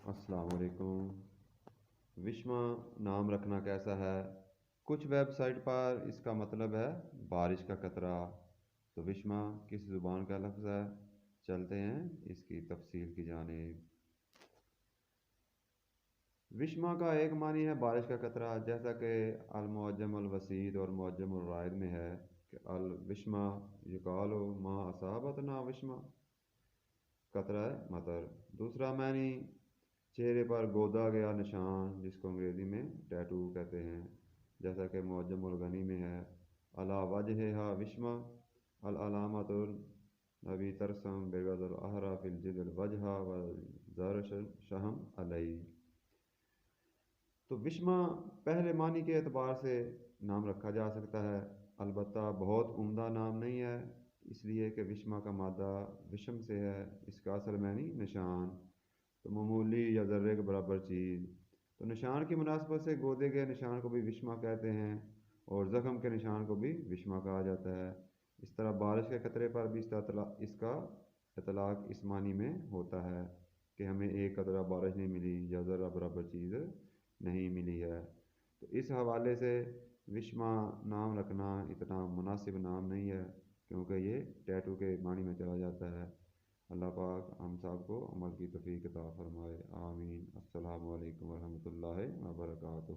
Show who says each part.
Speaker 1: السلام علیکم۔ وشما نام رکھنا کیسا ہے؟ کچھ ویب سائٹ پر اس کا مطلب ہے بارش کا قطرہ، تو وشما کس زبان کا لفظ ہے؟ چلتے ہیں اس کی تفصیل کی جانب۔ وشما کا ایک معنی ہے بارش کا قطرہ، جیسا کہ المعجم الوسیط اور معجم الرائد میں ہے کہ الوشما یقال ما اصابتنا وشما، قطرہ مطر۔ دوسرا معنی چہرے پر گودا گیا نشان، جس کو انگریزی میں ٹیٹو کہتے ہیں، جیسا کہ معجم الغنی میں ہے علی وجہہا وشما العلامۃ النبی ترسم بغض الاحرى فی الجد الوجہ وزر شہم علیہ۔ تو وشما پہلے معنی کے اعتبار سے نام رکھا جا سکتا ہے، البتہ بہت عمدہ نام نہیں ہے، اس لیے کہ وشما کا مادہ وشم سے ہے، اس کا اصل معنی نشان، تو معمولی یا ذرے کے برابر چیز۔ تو نشان کی مناسبت سے گودے گئے نشان کو بھی وشما کہتے ہیں، اور زخم کے نشان کو بھی وشما کہا جاتا ہے۔ اس طرح بارش کے قطرے پر بھی اس کا اطلاق اس معنی میں ہوتا ہے کہ ہمیں ایک قطرہ بارش نہیں ملی یا ذرہ برابر چیز نہیں ملی ہے۔ تو اس حوالے سے وشما نام رکھنا اتنا مناسب نام نہیں ہے، کیونکہ یہ ٹیٹو کے معنی میں چلا جاتا ہے۔ اللہ پاک ہم سب کو عمل کی توفیق عطا فرمائے، آمین۔ السلام علیکم ورحمۃ اللہ وبرکاتہ۔